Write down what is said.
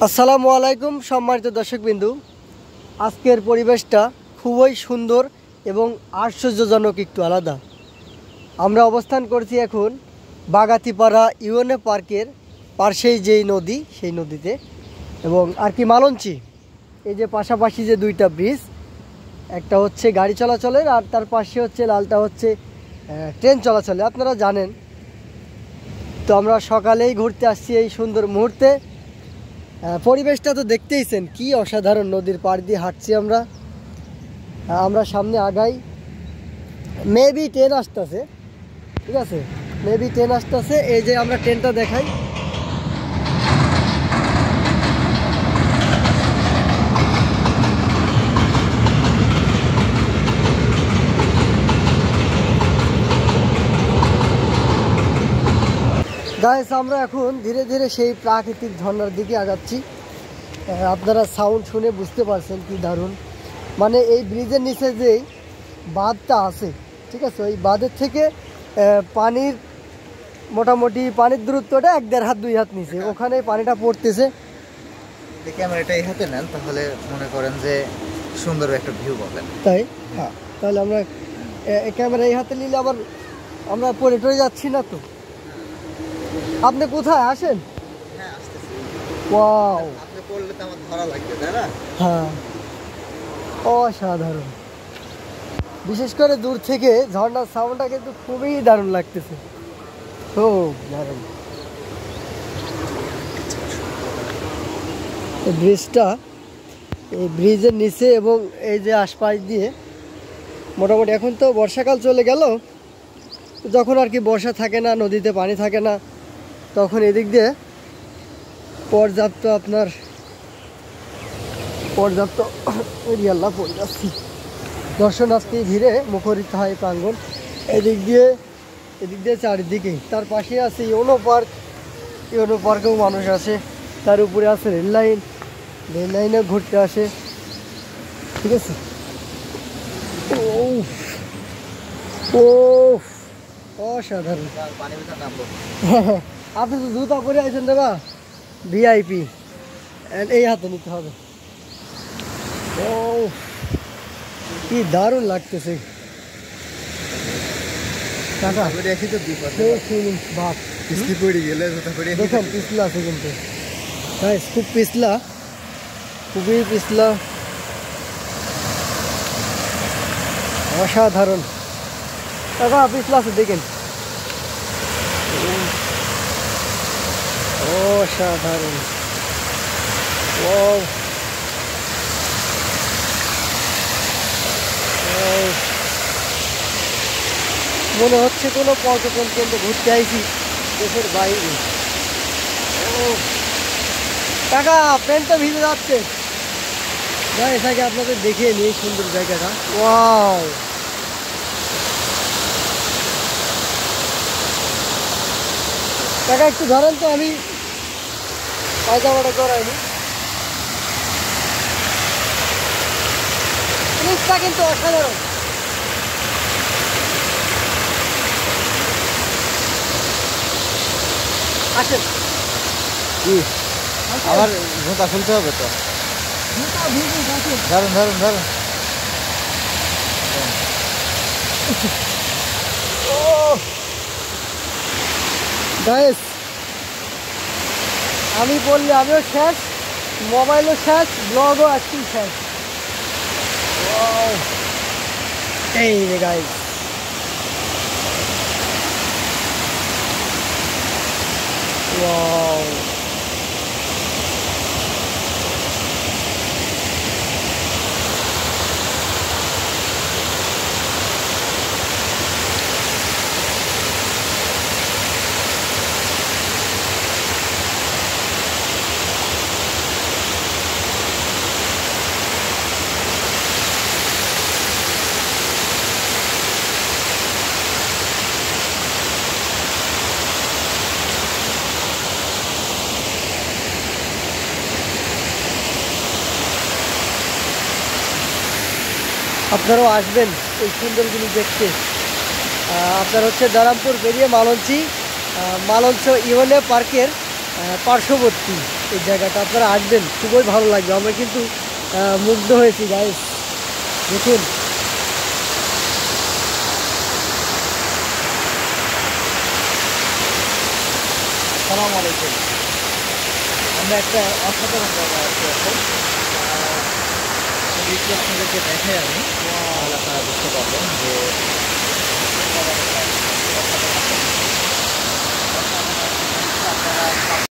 আসসালামু আলাইকুম সম্মানিত দর্শকবিন্দু। আজকের পরিবেশটা খুবই সুন্দর এবং আশ্চর্যজনক, একটু আলাদা। আমরা অবস্থান করছি এখন বাগাতিপাড়া ইউএনএ পার্কের পাশেই যেই নদী, সেই নদীতে, এবং আর কি মালঞ্চি। এই যে পাশাপাশি যে দুইটা ব্রিজ, একটা হচ্ছে গাড়ি চলাচলের আর তার পাশে হচ্ছে লালটা হচ্ছে ট্রেন চলাচলে, আপনারা জানেন। তো আমরা সকালেই ঘুরতে আসছি এই সুন্দর মুহূর্তে। পরিবেশটা তো দেখতেইছেন, কি অসাধারণ। নদীর পাড় দিয়ে হাঁটছি আমরা সামনে আগাই। মেবি ট্রেন আসতেছে, ঠিক আছে, মেবি ট্রেন আসতেছে। এই যে আমরা ট্রেনটা দেখাই। গাইস, আমরা এখন ধীরে ধীরে সেই প্রাকৃতিক ঝর্ণার দিকে আগাচ্ছি। আপনারা সাউন্ড শুনে বুঝতে পারছেন কি দারুণ। মানে এই ব্রিজের নিচে যেই বাঁধটা আছে, ঠিক আছে, ওই বাঁধের থেকে পানির মোটামুটি পানির দূরত্বটা 1-1.5 হাত 2 হাত নিচে, ওখানে পানিটা পড়তেছে। ক্যামেরাটা এই হাতে নেন, তাহলে মনে করেন যে সুন্দর একটা ভিউ পাবেন। তাই হ্যাঁ, তাহলে আমরা ক্যামেরা এই হাতে নিলে আবার আমরা পড়ে টরে যাচ্ছি না তো। আপনি কোথায় আসেন? হ্যাঁ, আসতেছি। ওয়াও, আপনি পড়লে তো আমার ধরা লাগবে, তাই না? হ্যাঁ, অসাধারণ। বিশেষ করে দূর থেকে ঝর্ণার সাউন্ডটা কিন্তু খুবই দারুণ লাগতেছে, খুব দারুণ। এই ব্রিজটা, এই ব্রিজের নিচে এবং এই যে আশপাশ দিয়ে মোটামুটি, এখন তো বর্ষাকাল চলে গেল, যখন আর কি বর্ষা থাকে না, নদীতে পানি থাকে না, তখন এদিক দিয়ে পর্যাপ্ত এরিয়াল্লা পড়ে যাচ্ছি। দর্শনার্থী ভিড়ে মুখরিত হয় প্রাঙ্গণ। এদিক দিয়ে চারিদিকেই। তার পাশে আছে ইউনো পার্ক, ইউনো পার্কেও মানুষ আসে। তার উপরে আছে রেল লাইনেও ঘুরতে আসে, ঠিক আছে। ও অসাধারণ। আপনি তো জুতা পরে আছেন দাদা, ভিআইপি, এই হাতে নিতে হবে। ও কি দারুণ লাগতেছে। দেখেন পিছলা আছে কিন্তু, খুব পিছলা, খুবই পিছলা, অসাধারণ। কাকা পিছলা আছে, দেখেন, অসাধারণ। মনে হচ্ছে কোনো পর্যটন কেন্দ্র ঘুরতে আইছি দেশের বাইরে। কাকা প্যান্টটা ভিজে যাচ্ছে। এটাকে আপনাদের দেখিয়ে নিই সুন্দর জায়গাটা। ওয়াও, কাকা একটু ধরেন তো, আমি পায়জামাটা করাইনি। জিনিসটা কিন্তু অসাধারণ। আসেন, আমার জুতা খুলতে হবে তো। ধরুন ধরুন ধরুন। গাইস, আমি বললে আমিও শেষ, মোবাইলও শেষ, ব্লগও আজকেই শেষ। এই রে গাইস, ওয়াও। আপনারাও আসবেন এই সুন্দর জিনিস দেখতে। আপনার হচ্ছে দারামপুর বেরিয়ে মালঞ্চ ইউএনএ পার্কের পার্শ্ববর্তী। এই জায়গাটা, আপনারা আসবেন, খুবই ভালো লাগবে। আমরা কিন্তু মুগ্ধ হয়েছি গাইস, দেখুন। আসসালামু আলাইকুম। আমরা একটা অসাধারণ জায়গায় আছি এখন। যদি একটু আপনাদেরকে দেখাই আমি, তাহলে আপনারা